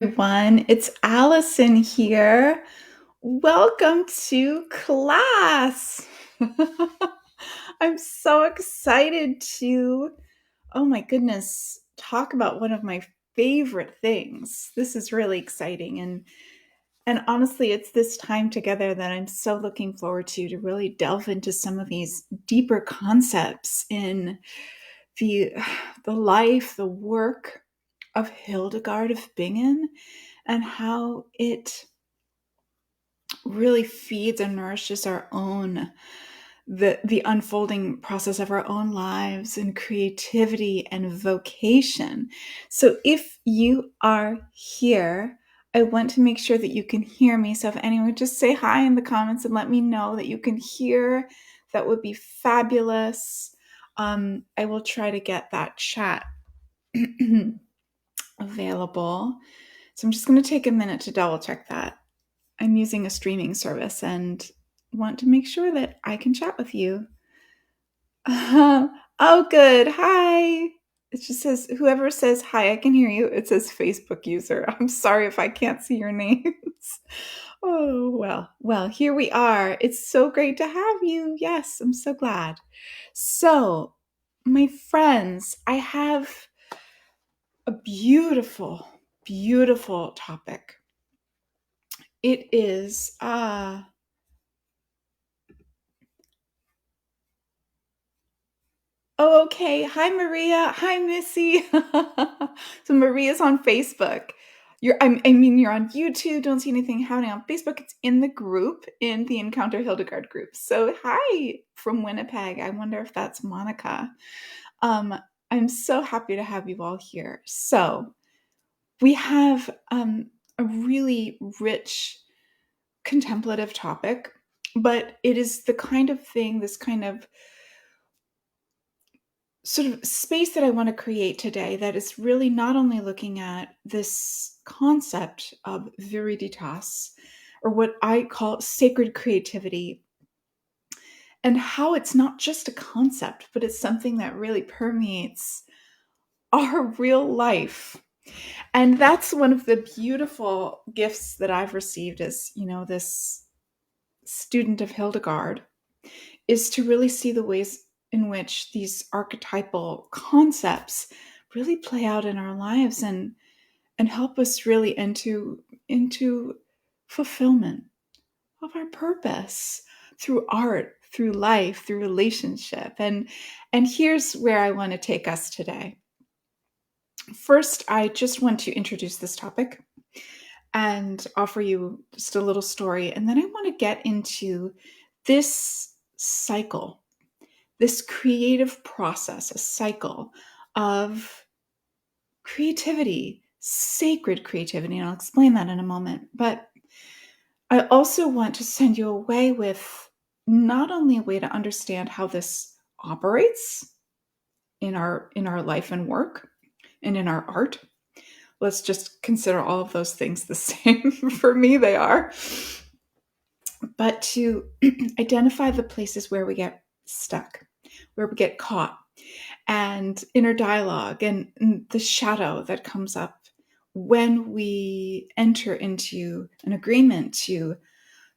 Everyone, it's Allison here. Welcome to class. I'm so excited to, oh my goodness, talk about one of my favorite things. This is really exciting and honestly, it's this time together that I'm so looking forward to really delve into some of these deeper concepts in the the life, the work of Hildegard of Bingen and how it really feeds and nourishes our own the unfolding process of our own lives and creativity and vocation. So if you are here, I want to make sure that you can hear me. So if anyone would just say hi in the comments and let me know that you can hear, that would be fabulous. I will try to get that chat available. So I'm just going to take a minute to double check that. I'm using a streaming service and want to make sure that I can chat with you. Oh, good. Hi. It just says, whoever says hi, I can hear you. It says Facebook user. I'm sorry if I can't see your names. Oh, well, here we are. It's so great to have you. Yes, I'm so glad. So, my friends, I have a beautiful, beautiful topic. It is, oh, okay. Hi, Maria. Hi, Missy. So Maria's on Facebook. You're on YouTube. Don't see anything happening on Facebook. It's in the group, in the Encounter Hildegard group. So hi from Winnipeg. I wonder if that's Monica. Um, I'm so happy to have you all here. So we have a really rich contemplative topic, but it is the kind of thing, this kind of sort of space that I want to create today that is really not only looking at this concept of Viriditas, or what I call sacred creativity, and how it's not just a concept, but it's something that really permeates our real life. And that's one of the beautiful gifts that I've received as, this student of Hildegard, is to really see the ways in which these archetypal concepts really play out in our lives and help us really into fulfillment of our purpose through art, through life, through relationship. And here's where I want to take us today. First, I just want to introduce this topic and offer you just a little story, and then I want to get into this cycle, this creative process, a cycle of creativity, sacred creativity, and I'll explain that in a moment. But I also want to send you away with not only a way to understand how this operates in our life and work and in our art. Let's just consider all of those things the same. For me, they are. But to identify the places where we get stuck, where we get caught, and inner dialogue and the shadow that comes up when we enter into an agreement to,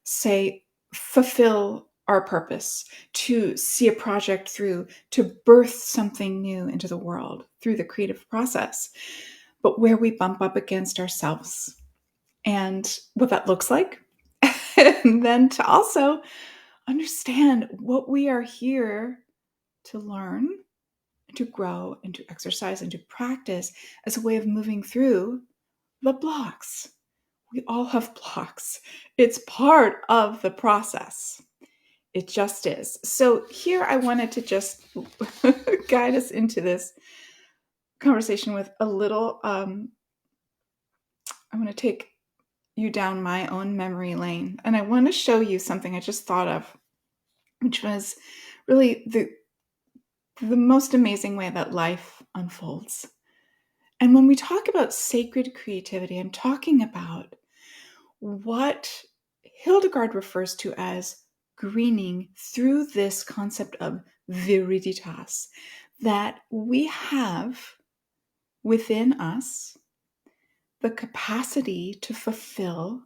say, fulfill our purpose, to see a project through, to birth something new into the world through the creative process, but where we bump up against ourselves and what that looks like. And then to also understand what we are here to learn, to grow, and to exercise and to practice as a way of moving through the blocks. We all have blocks. It's part of the process. It just is. So here I wanted to just guide us into this conversation with a little, I'm going to take you down my own memory lane. And I want to show you something I just thought of, which was really the most amazing way that life unfolds. And when we talk about sacred creativity, I'm talking about what Hildegard refers to as greening through this concept of viriditas, that we have within us the capacity to fulfill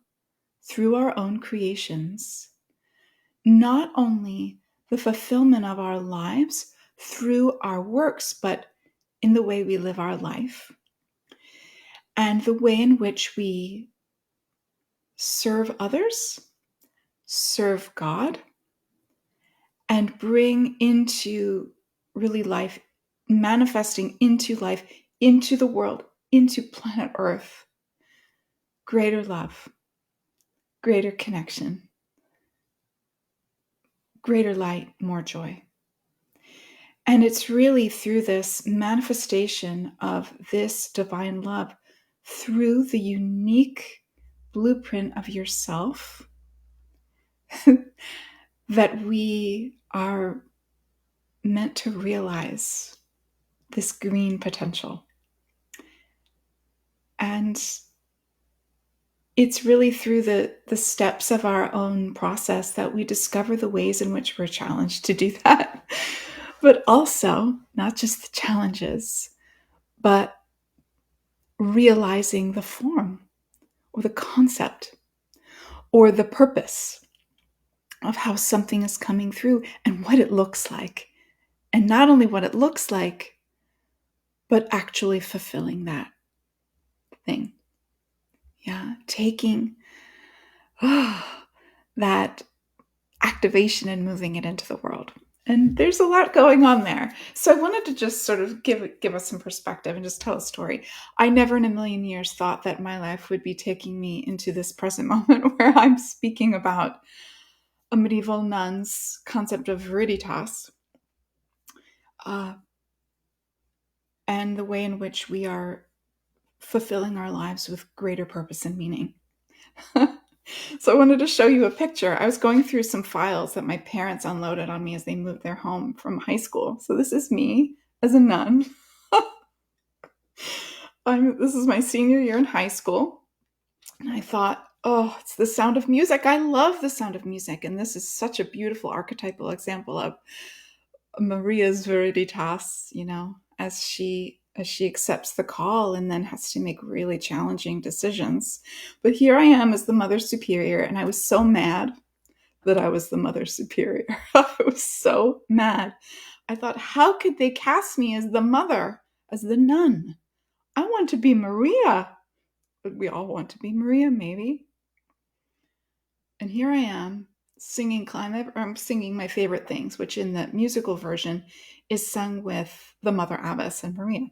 through our own creations, not only the fulfillment of our lives through our works, but in the way we live our life and the way in which we serve others, serve God, and bring into really life, manifesting into life, into the world, into planet Earth, greater love, greater connection, greater light, more joy. And it's really through this manifestation of this divine love, through the unique blueprint of yourself, that we are meant to realize this green potential. And it's really through the steps of our own process that we discover the ways in which we're challenged to do that. But also, not just the challenges, but realizing the form or the concept or the purpose of how something is coming through and what it looks like. And not only what it looks like, but actually fulfilling that thing. Yeah, taking that activation and moving it into the world. And there's a lot going on there. So I wanted to just sort of give us some perspective and just tell a story. I never in a million years thought that my life would be taking me into this present moment where I'm speaking about a medieval nun's concept of Viriditas, and the way in which we are fulfilling our lives with greater purpose and meaning. So I wanted to show you a picture. I was going through some files that my parents unloaded on me as they moved their home from high school. So this is me as a nun. This is my senior year in high school. And I thought, oh, it's the sound of music. I love the sound of music. And this is such a beautiful archetypal example of Maria's Viriditas, as she accepts the call and then has to make really challenging decisions. But here I am as the Mother Superior, and I was so mad that I was the Mother Superior. I was so mad. I thought, how could they cast me as the mother, as the nun? I want to be Maria. But we all want to be Maria, maybe. And here I am singing I'm singing my favorite things, which in the musical version is sung with the Mother Abbess and Maria.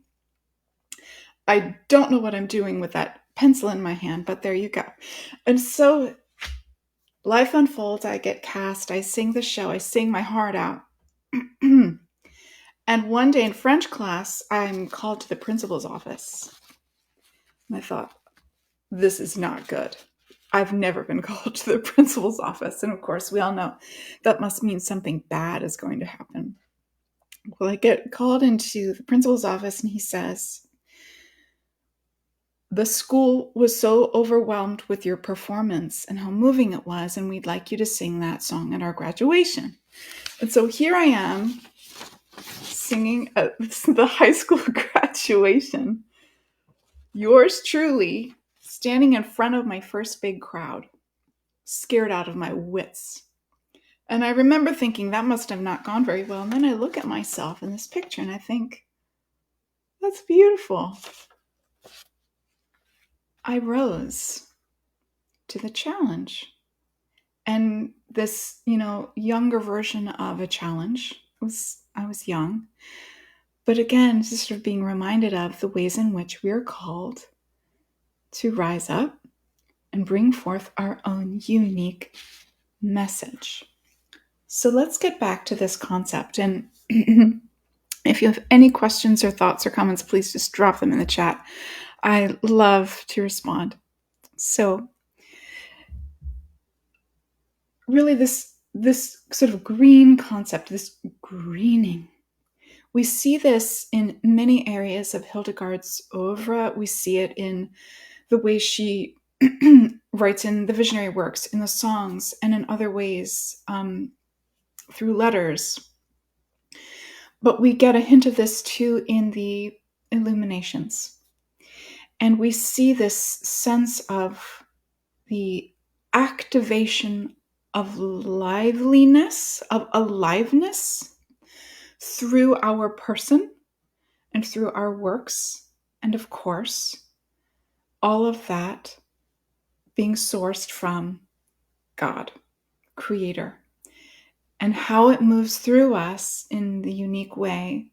I don't know what I'm doing with that pencil in my hand, but there you go. And so life unfolds. I get cast. I sing the show. I sing my heart out. And one day in French class, I'm called to the principal's office. And I thought, this is not good. I've never been called to the principal's office. And of course, we all know that must mean something bad is going to happen. Well, I get called into the principal's office and he says, the school was so overwhelmed with your performance and how moving it was, and we'd like you to sing that song at our graduation. And so here I am singing at the high school graduation. Yours truly, standing in front of my first big crowd, scared out of my wits. And I remember thinking that must have not gone very well. And then I look at myself in this picture and I think, that's beautiful. I rose to the challenge. And this, younger version of a challenge I was young. But again, just sort of being reminded of the ways in which we are called to rise up and bring forth our own unique message. So let's get back to this concept. And if you have any questions or thoughts or comments, please just drop them in the chat. I love to respond. So really this sort of green concept, this greening, we see this in many areas of Hildegard's oeuvre. We see it in the way she writes in the visionary works, in the songs, and in other ways through letters. But we get a hint of this too in the illuminations. And we see this sense of the activation of liveliness, of aliveness through our person and through our works. And of course, all of that being sourced from God, Creator, and how it moves through us in the unique way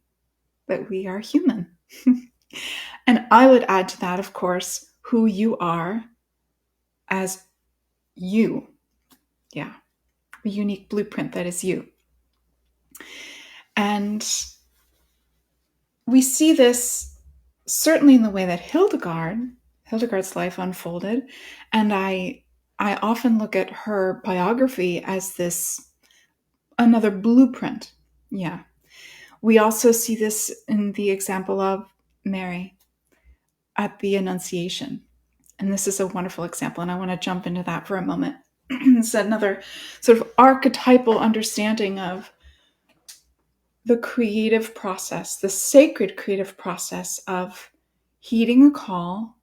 that we are human. And I would add to that, of course, who you are as you. Yeah, a unique blueprint that is you. And we see this certainly in the way that Hildegard's life unfolded. And I often look at her biography as another blueprint. Yeah. We also see this in the example of Mary at the Annunciation. And this is a wonderful example, and I want to jump into that for a moment. It's another sort of archetypal understanding of the creative process, the sacred creative process of heeding a call,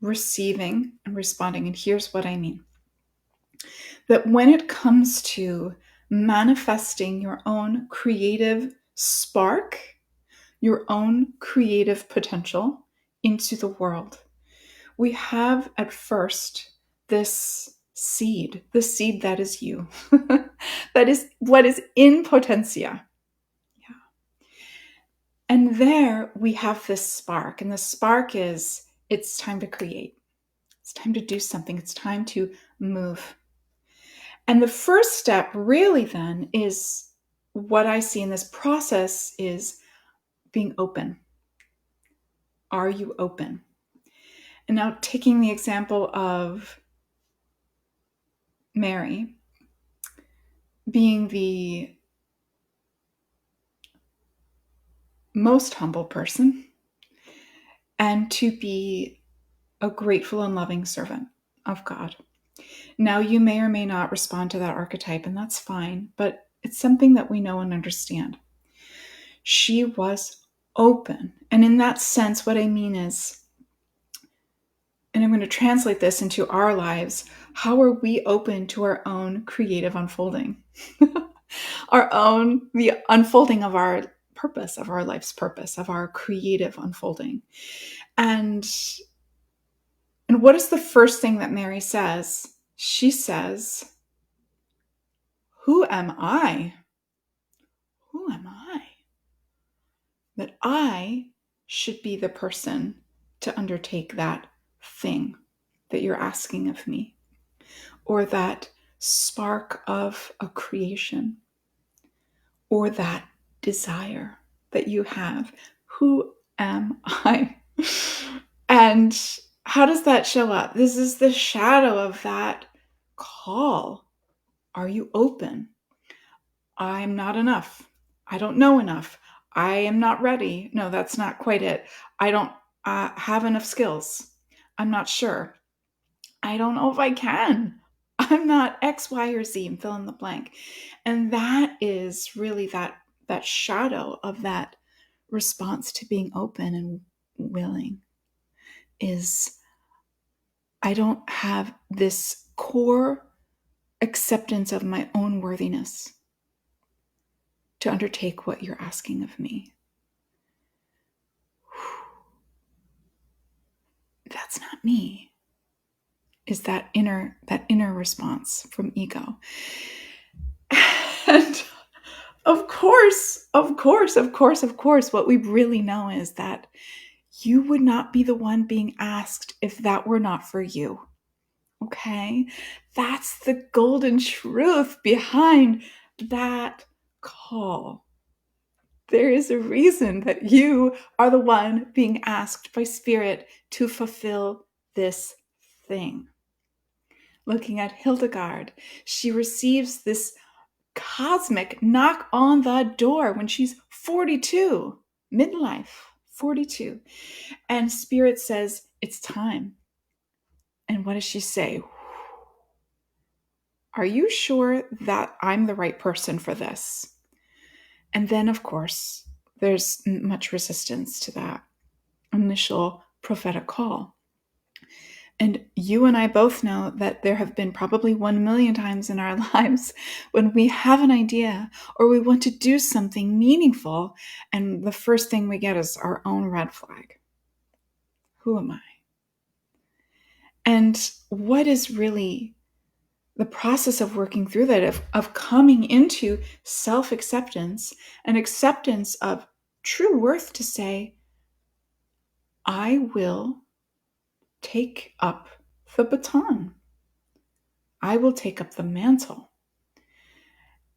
receiving, and responding. And here's what I mean. That when it comes to manifesting your own creative spark, your own creative potential into the world, we have at first this seed, the seed that is you, that is what is in potentia. Yeah. And there we have this spark, and the spark is, it's time to create. It's time to do something. It's time to move. And the first step really then is what I see in this process is being open. Are you open? And now taking the example of Mary being the most humble person and to be a grateful and loving servant of God. Now, you may or may not respond to that archetype, and that's fine, but it's something that we know and understand. She was open. And in that sense, what I mean is, and I'm going to translate this into our lives, how are we open to our own creative unfolding? The unfolding of our purpose, of our life's purpose, of our creative unfolding. And what is the first thing that Mary says? She says, who am I? Who am I? That I should be the person to undertake that thing that you're asking of me, or that spark of a creation, or that desire that you have. Who am I? And how does that show up? This is the shadow of that call. Are you open? I'm not enough. I don't know enough. I am not ready. No, that's not quite it. I don't have enough skills. I'm not sure. I don't know if I can. I'm not X, Y, or Z, and fill in the blank. And that is really that shadow of that response to being open and willing is, I don't have this core acceptance of my own worthiness to undertake what you're asking of me. That's not me. Is that inner response from ego. And of course, what we really know is that you would not be the one being asked if that were not for you. Okay? That's the golden truth behind that call. There is a reason that you are the one being asked by Spirit to fulfill this thing. Looking at Hildegard, she receives this cosmic knock on the door when she's 42, midlife, 42. And Spirit says, it's time. And what does she say? Are you sure that I'm the right person for this? And then, of course, there's much resistance to that initial prophetic call. And you and I both know that there have been probably 1,000,000 times in our lives when we have an idea or we want to do something meaningful, and the first thing we get is our own red flag. Who am I? And what is really the process of working through that, of coming into self-acceptance and acceptance of true worth to say, I will take up the baton. I will take up the mantle.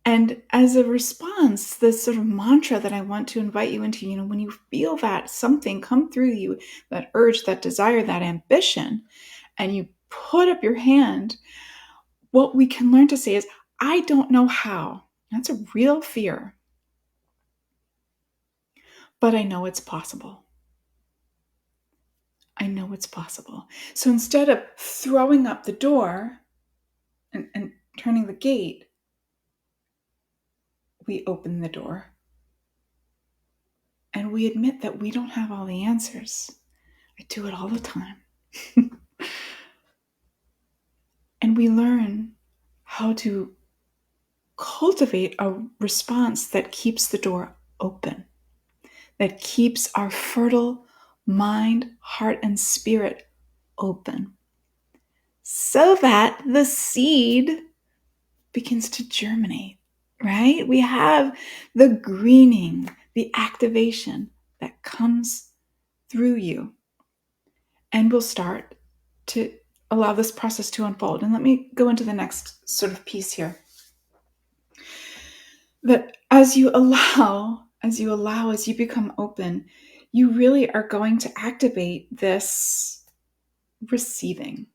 And as a response, this sort of mantra that I want to invite you into, when you feel that something come through you, that urge, that desire, that ambition, and you put up your hand, what we can learn to say is, I don't know how. That's a real fear. But I know it's possible. I know it's possible. So instead of throwing up the door and turning the gate, we open the door. And we admit that we don't have all the answers. I do it all the time. And we learn how to cultivate a response that keeps the door open, that keeps our fertile mind, heart, and spirit open, so that the seed begins to germinate, right? We have the greening, the activation that comes through you, and we'll start to allow this process to unfold. And let me go into the next sort of piece here. That as you become open, you really are going to activate this receiving.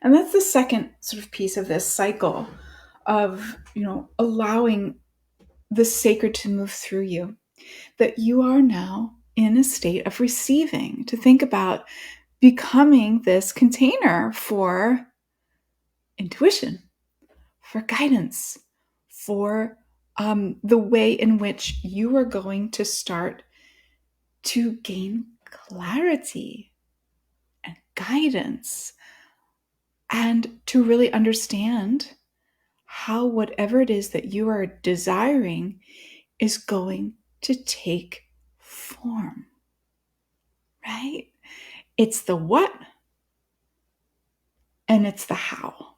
And that's the second sort of piece of this cycle of, allowing the sacred to move through you. That you are now in a state of receiving, to think about becoming this container for intuition, for guidance, for the way in which you are going to start to gain clarity and guidance, and to really understand how whatever it is that you are desiring is going to take form, right? It's the what and it's the how.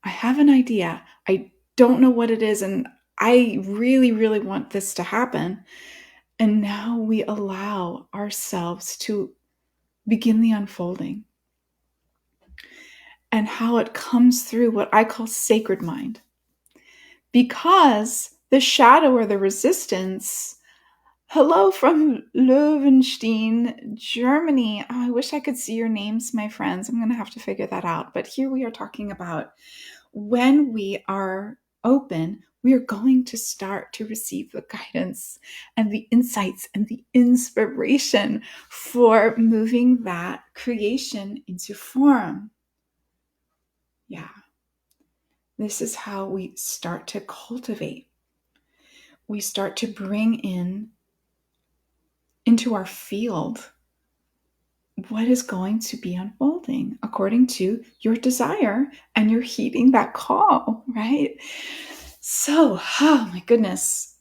I have an idea. I don't know what it is, and I really, really want this to happen. And now we allow ourselves to begin the unfolding, and how it comes through what I call sacred mind. Because the shadow or the resistance, hello from Löwenstein, Germany. Oh, I wish I could see your names, my friends. I'm going to have to figure that out. But here we are talking about when we are open, we are going to start to receive the guidance and the insights and the inspiration for moving that creation into form. Yeah. This is how we start to cultivate. We start to bring into our field what is going to be unfolding according to your desire, and you're heeding that call, right? So, oh my goodness,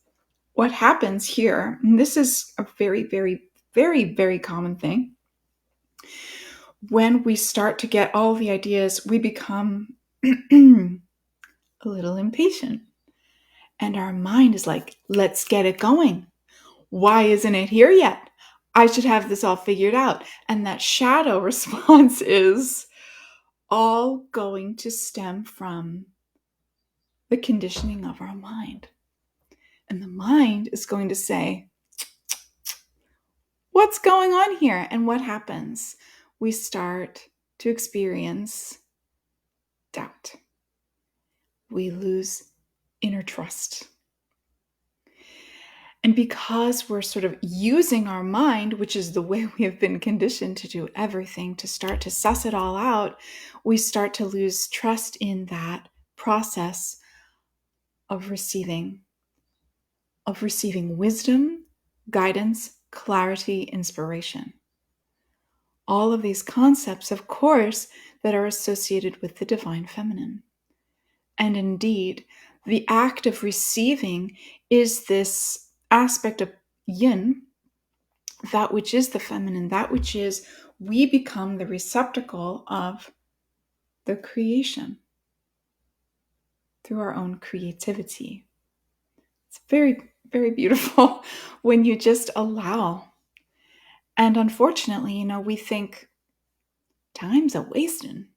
what happens here, and this is a very, very, very, very common thing. When we start to get all the ideas, we become a little impatient. And our mind is like, let's get it going. Why isn't it here yet? I should have this all figured out. And that shadow response is all going to stem from the conditioning of our mind. And the mind is going to say, what's going on here? And what happens? We start to experience doubt. We lose inner trust. And because we're sort of using our mind, which is the way we have been conditioned to do everything, to start to suss it all out, we start to lose trust in that process of receiving wisdom, guidance, clarity, inspiration. all of these concepts, of course, that are associated with the divine feminine. And indeed, the act of receiving is this aspect of yin, that which is the feminine, that which is, we become the receptacle of the creation through our own creativity. It's very, very beautiful when you just allow. And unfortunately, we think time's a wasting.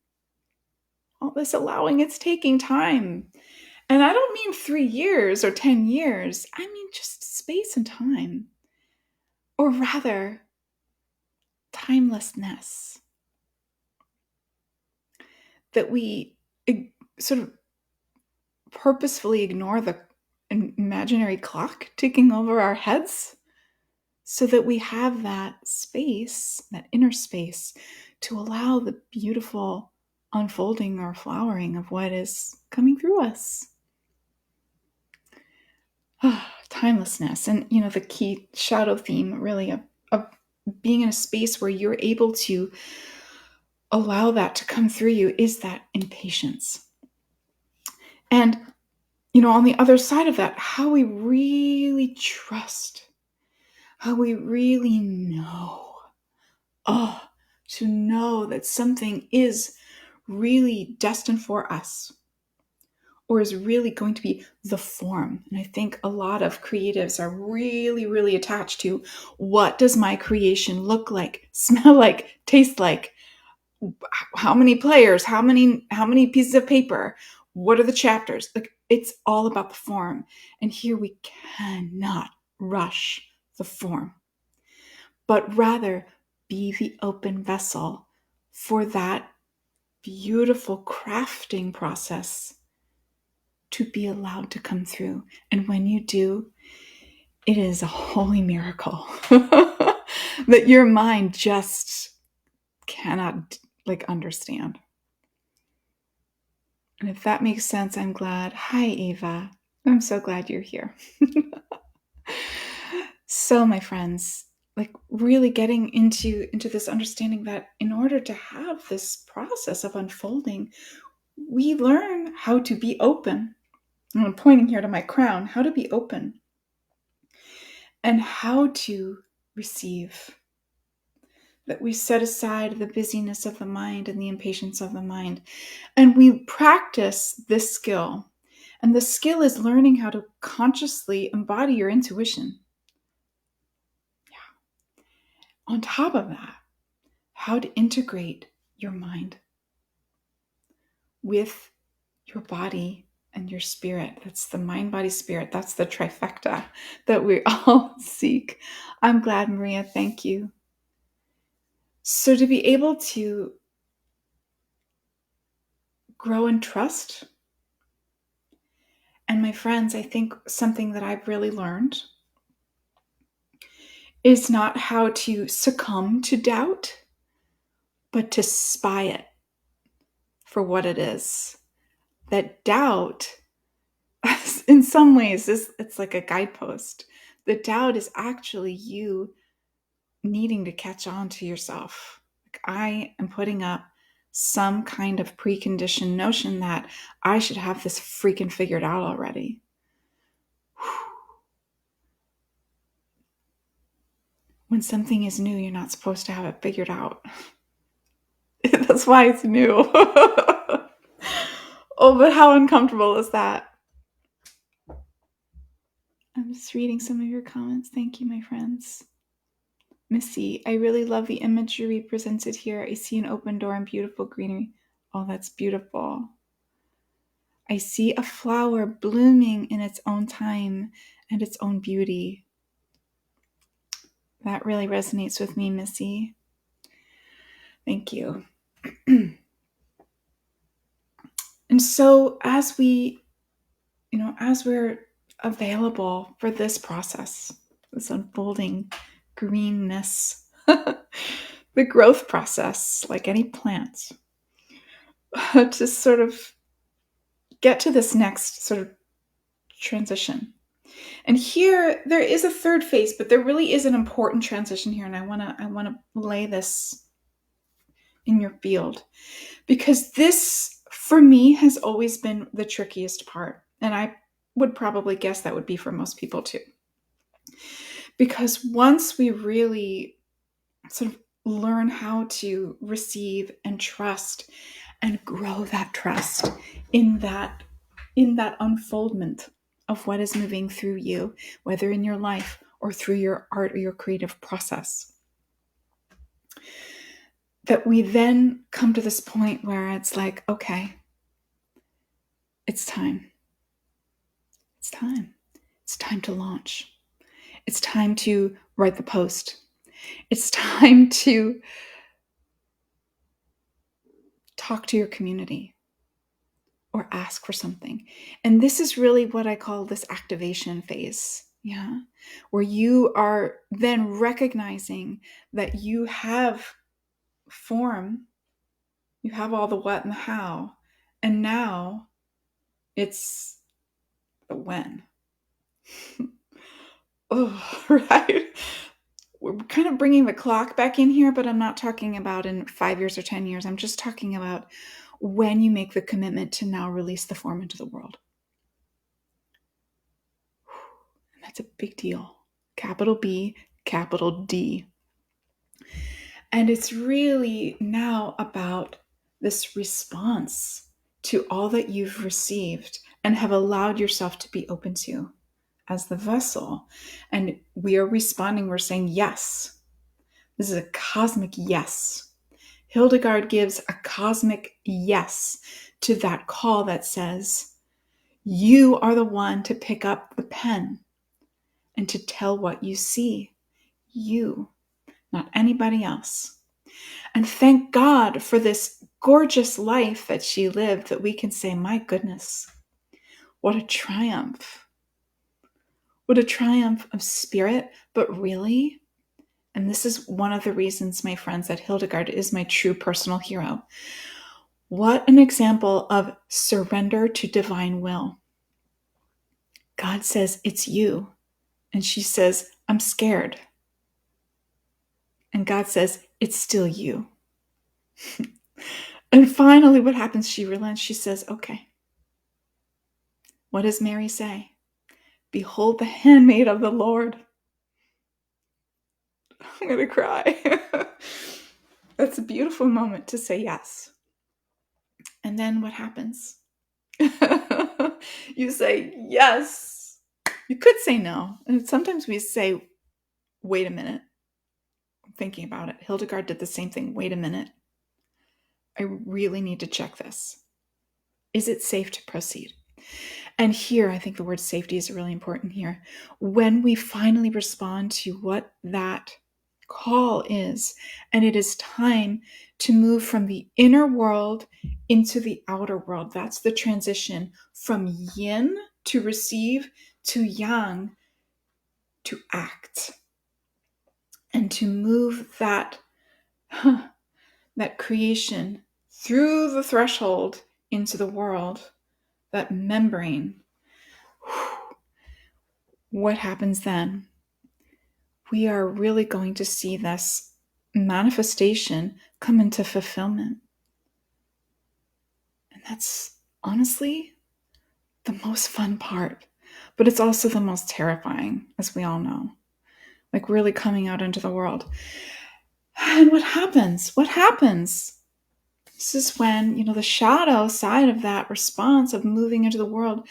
All this allowing, it's taking time. And I don't mean 3 years or 10 years. I mean just space and time. Or rather, timelessness. That we sort of purposefully ignore the imaginary clock ticking over our heads so that we have that space, that inner space, to allow the beautiful unfolding or flowering of what is coming through us. Timelessness. And, the key shadow theme really of being in a space where you're able to allow that to come through you is that impatience. And, on the other side of that, how we really trust, how we really know, to know that something is really destined for us, or is really going to be the form. And I think a lot of creatives are really, really attached to, what does my creation look like, smell like, taste like? How many players, how many pieces of paper, what are the chapters? Like, it's all about the form. And here we cannot rush the form, but rather be the open vessel for that beautiful crafting process to be allowed to come through. And when you do, it is a holy miracle that your mind just cannot understand. And if that makes sense, I'm glad. Hi, Ava. I'm so glad you're here. So, my friends, really getting into this understanding that in order to have this process of unfolding, we learn how to be open. I'm pointing here to my crown, how to be open and how to receive. That we set aside the busyness of the mind and the impatience of the mind. And we practice this skill. And the skill is learning how to consciously embody your intuition. Yeah. On top of that, how to integrate your mind with your body and your spirit. That's the mind, body, spirit. That's the trifecta that we all seek. I'm glad, Maria. Thank you. So to be able to grow in trust, and my friends, I think something that I've really learned is not how to succumb to doubt, but to spy it for what it is. That doubt, in some ways, it's like a guidepost. The doubt is actually you needing to catch on to yourself. I am putting up some kind of preconditioned notion that I should have this freaking figured out already. When something is new, you're not supposed to have it figured out. That's why it's new. Oh, but how uncomfortable is that? I'm just reading some of your comments. Thank you, my friends. Missy, I really love the imagery presented here. I see an open door and beautiful greenery. Oh, that's beautiful. I see a flower blooming in its own time and its own beauty. That really resonates with me, Missy. Thank you. And so as we're available for this process, this unfolding greenness, the growth process, like any plant, to sort of get to this next sort of transition. And here there is a third phase, but there really is an important transition here, and I want to lay this in your field. Because this, for me, has always been the trickiest part. And I would probably guess that would be for most people too. Because once we really sort of learn how to receive and trust and grow that trust in that unfoldment of what is moving through you, whether in your life or through your art or your creative process, that we then come to this point where it's like, okay, it's time. It's time. It's time to launch. It's time to write the post. It's time to talk to your community or ask for something. And this is really what I call this activation phase. Yeah. Where you are then recognizing that you have form, you have all the what and the how, and now it's the when. Oh, right. We're kind of bringing the clock back in here, but I'm not talking about in 5 years or 10 years. I'm just talking about when you make the commitment to now release the form into the world. And that's a big deal. Capital B, capital D. And it's really now about this response to all that you've received and have allowed yourself to be open to as the vessel. And we are responding, we're saying yes. This is a cosmic yes. Hildegard gives a cosmic yes to that call that says, you are the one to pick up the pen and to tell what you see. You, not anybody else. And thank God for this gorgeous life that she lived, that we can say, my goodness, what a triumph. What a triumph of spirit, but really, and this is one of the reasons, my friends, that Hildegard is my true personal hero. What an example of surrender to divine will. God says, it's you. And she says, I'm scared. And God says, it's still you. And finally, what happens? She relents. She says, okay. What does Mary say? Behold the handmaid of the Lord. I'm going to cry. That's a beautiful moment to say yes. And then what happens? You say yes. You could say no. And sometimes we say, wait a minute. I'm thinking about it. Hildegard did the same thing. Wait a minute. I really need to check this. Is it safe to proceed? And here, I think the word safety is really important here. When we finally respond to what that call is, and it is time to move from the inner world into the outer world. That's the transition from yin, to receive, to yang, to act. And to move that creation through the threshold into the world, that membrane. What happens then? We are really going to see this manifestation come into fulfillment. And that's honestly the most fun part. But it's also the most terrifying, as we all know. Like really coming out into the world. And what happens? What happens? This is when, the shadow side of that response of moving into the world,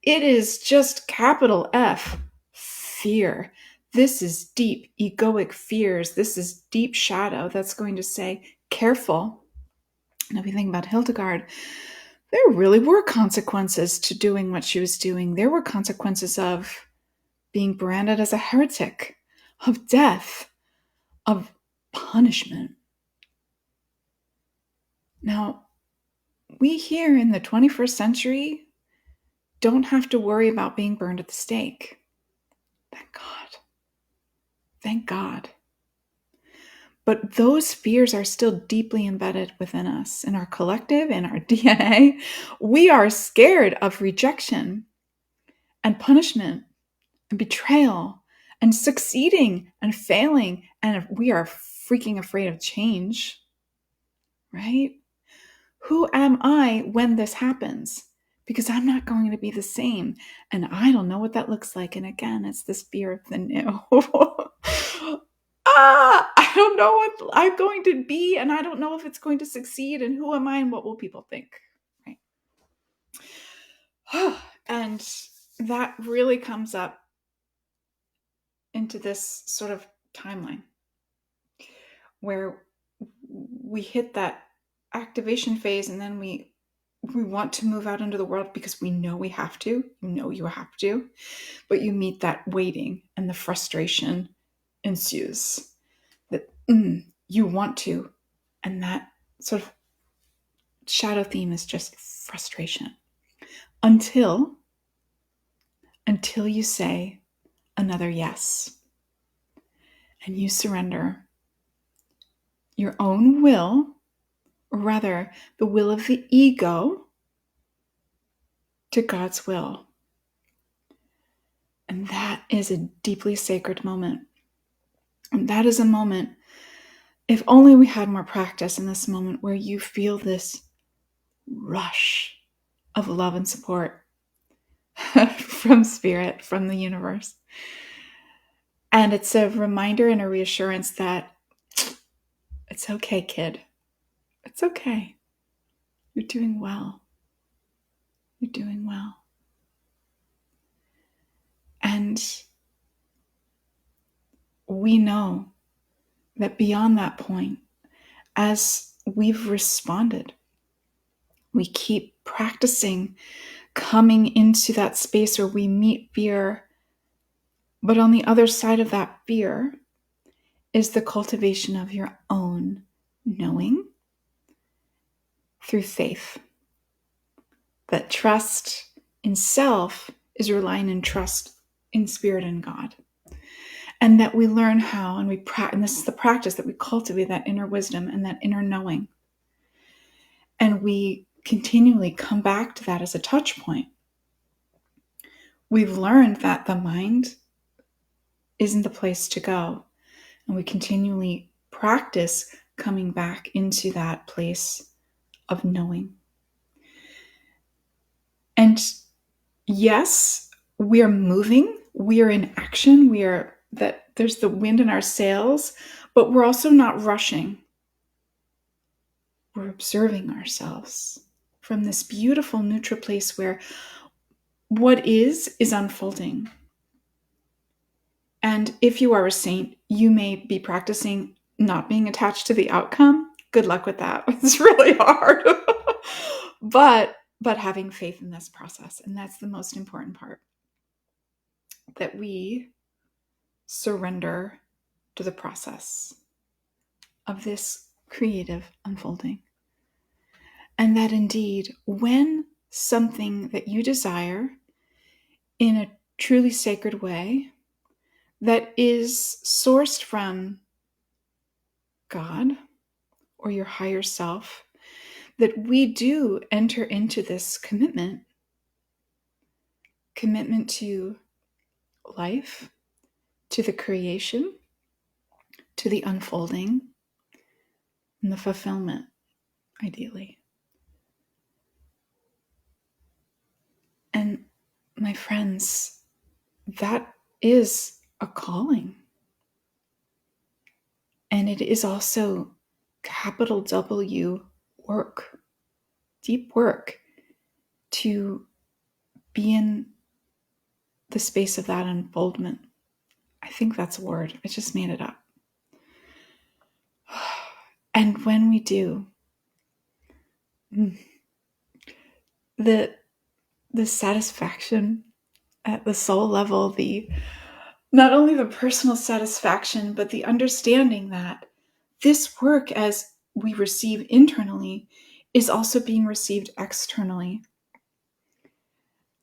it is just capital F, fear. This is deep egoic fears. This is deep shadow that's going to say, careful. And if you think about Hildegard, there really were consequences to doing what she was doing. There were consequences of being branded as a heretic, of death, of punishment. Now, we here in the 21st century don't have to worry about being burned at the stake. Thank God. Thank God. But those fears are still deeply embedded within us, in our collective, in our DNA. We are scared of rejection and punishment and betrayal and succeeding and failing. And we are freaking afraid of change. right? Who am I when this happens? Because I'm not going to be the same. And I don't know what that looks like. And again, it's this fear of the new. I don't know what I'm going to be. And I don't know if it's going to succeed. And who am I and what will people think? Right. And that really comes up into this sort of timeline where we hit that activation phase and then we want to move out into the world because we know we have to. You know you have to. But you meet that waiting and the frustration ensues. That you want to. And that sort of shadow theme is just frustration. Until you say another yes. And you surrender your own will, or rather the will of the ego, to God's will. And that is a deeply sacred moment. And that is a moment, if only we had more practice in this moment, where you feel this rush of love and support from spirit, from the universe. And it's a reminder and a reassurance that it's okay, kid. It's okay. You're doing well. You're doing well. And we know that beyond that point, as we've responded, we keep practicing coming into that space where we meet fear. But on the other side of that fear is the cultivation of your own knowing through faith. That trust in self is relying in trust in spirit and God. And that we learn how, and this is the practice, that we cultivate that inner wisdom and that inner knowing. And we continually come back to that as a touch point. We've learned that the mind isn't the place to go. And we continually practice coming back into that place of knowing. And yes, we are moving, we are in action, there's the wind in our sails, but we're also not rushing. We're observing ourselves from this beautiful neutral place where what is unfolding. And if you are a saint, you may be practicing not being attached to the outcome. Good luck with that. It's really hard. but having faith in this process. And that's the most important part. That we surrender to the process of this creative unfolding. And that indeed, when something that you desire in a truly sacred way that is sourced from God or your higher self, that we do enter into this commitment to life, to the creation, to the unfolding, and the fulfillment, ideally. And my friends, that is a calling. And it is also capital W work, deep work, to be in the space of that unfoldment. I think that's a word. I just made it up. And when we do, the satisfaction at the soul level, not only the personal satisfaction, but the understanding that this work, as we receive internally, is also being received externally.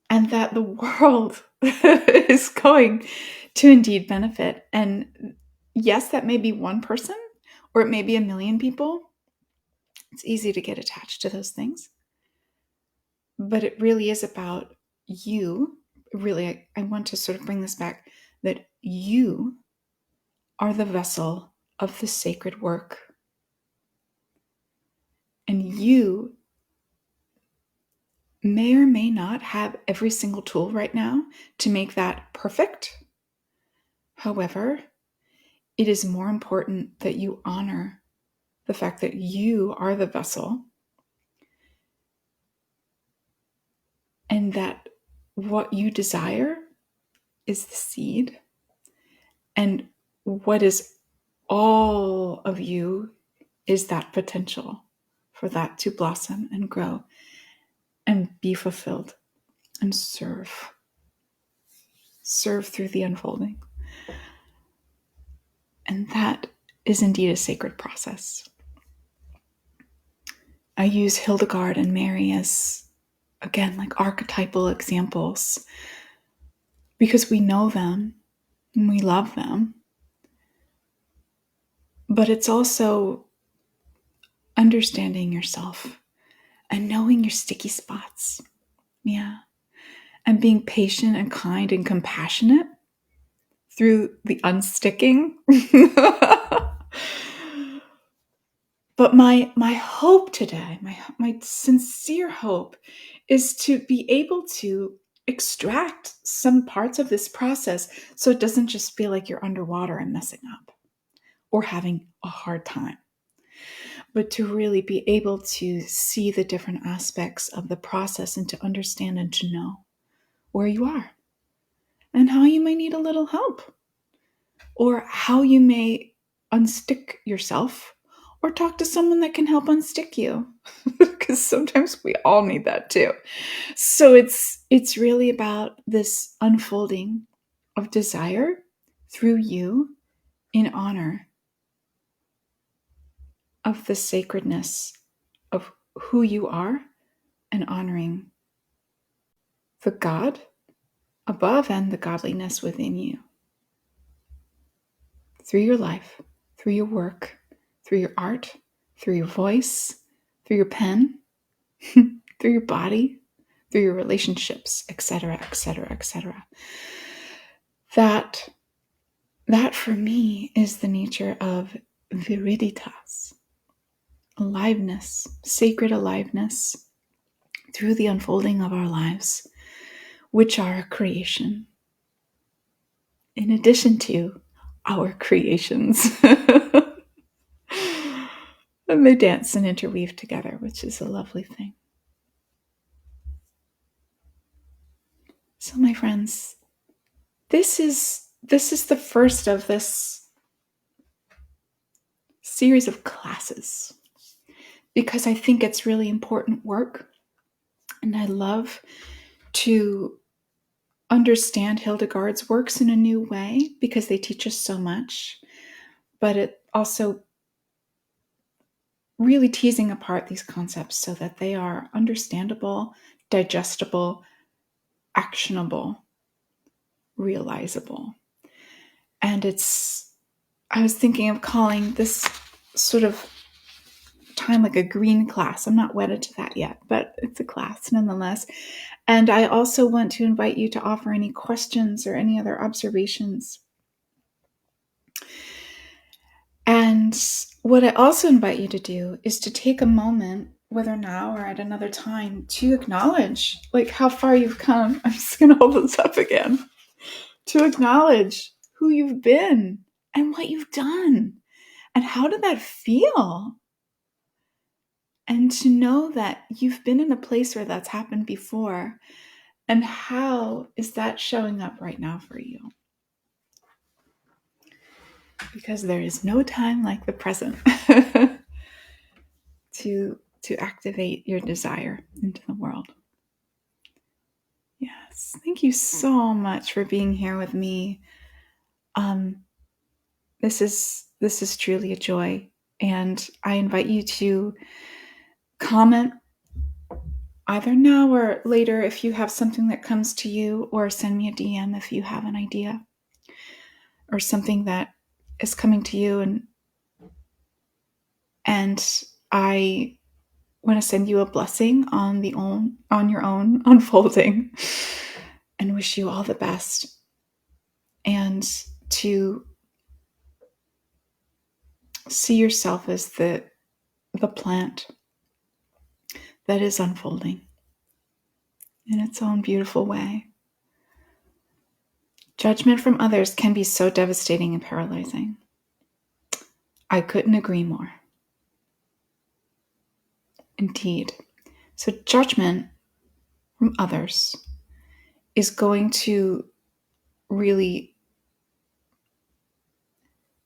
And that the world is going to indeed benefit. And yes, that may be one person, or it may be 1 million people. It's easy to get attached to those things. But it really is about you. Really, I want to sort of bring this back, that you are the vessel of the sacred work. And you may or may not have every single tool right now to make that perfect. However, it is more important that you honor the fact that you are the vessel and that what you desire is the seed, and what is all of you is that potential for that to blossom and grow and be fulfilled and serve through the unfolding. And that is indeed a sacred process. I use Hildegard and Mary as, again, like archetypal examples because we know them and we love them. But it's also understanding yourself and knowing your sticky spots. Yeah. And being patient and kind and compassionate through the unsticking. But my hope today, my sincere hope, is to be able to extract some parts of this process so it doesn't just feel like you're underwater and messing up or having a hard time, but to really be able to see the different aspects of the process and to understand and to know where you are and how you may need a little help, or how you may unstick yourself or talk to someone that can help unstick you, because sometimes we all need that too. So it's really about this unfolding of desire through you in honor of the sacredness of who you are and honoring the God above and the godliness within you. Through your life, through your work, through your art, through your voice, through your pen, through your body, through your relationships, etc., etc., etc. That for me is the nature of Viriditas, aliveness, sacred aliveness through the unfolding of our lives, which are a creation, in addition to our creations. And they dance and interweave together, which is a lovely thing. So, my friends, this is the first of this series of classes, because I think it's really important work, and I love to understand Hildegard's works in a new way because they teach us so much, but it also really teasing apart these concepts so that they are understandable, digestible, actionable, realizable. And I was thinking of calling this sort of time like a green class. I'm not wedded to that yet, but it's a class nonetheless. And I also want to invite you to offer any questions or any other observations. And what I also invite you to do is to take a moment, whether now or at another time, to acknowledge like how far you've come. I'm just going to hold this up again. To acknowledge who you've been and what you've done and how did that feel? And to know that you've been in a place where that's happened before, and how is that showing up right now for you? Because there is no time like the present to activate your desire into the world. Yes, thank you so much for being here with me. This is truly a joy, and I invite you to comment either now or later if you have something that comes to you, or send me a DM if you have an idea or something that is coming to you, and I want to send you a blessing on your own unfolding and wish you all the best, and to see yourself as the plant that is unfolding in its own beautiful way. Judgment from others can be so devastating and paralyzing. I couldn't agree more. Indeed. So judgment from others is going to really,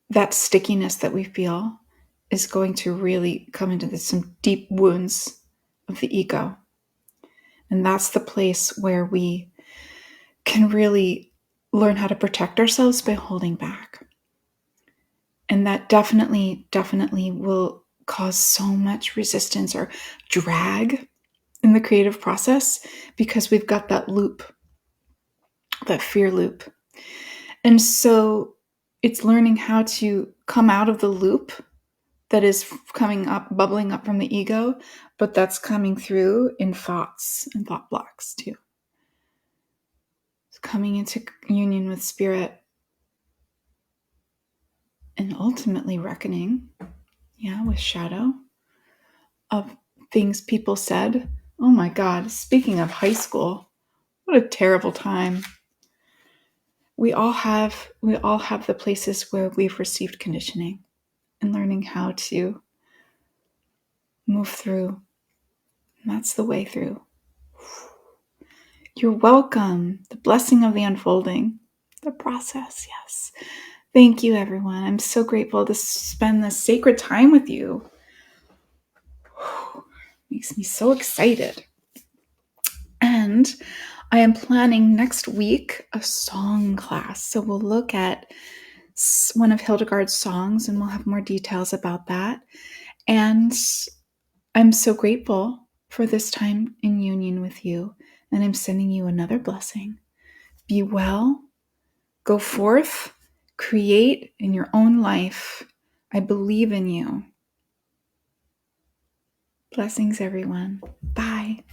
that stickiness that we feel is going to really come into some deep wounds of the ego. And that's the place where we can really learn how to protect ourselves by holding back. And that definitely will cause so much resistance or drag in the creative process because we've got that loop, that fear loop. And so it's learning how to come out of the loop that is coming up, bubbling up from the ego, but that's coming through in thoughts and thought blocks too. It's coming into union with spirit and ultimately reckoning, with shadow of things people said. Oh my God, speaking of high school, what a terrible time. We all have the places where we've received conditioning and learning how to move through. And that's the way through. You're welcome. The blessing of the unfolding, the process, yes. Thank you, everyone. I'm so grateful to spend this sacred time with you. Makes me so excited. And I am planning next week a song class. So we'll look at one of Hildegard's songs and we'll have more details about that. And I'm so grateful for this time in union with you. And I'm sending you another blessing. Be well. Go forth. Create in your own life. I believe in you. Blessings, everyone. Bye.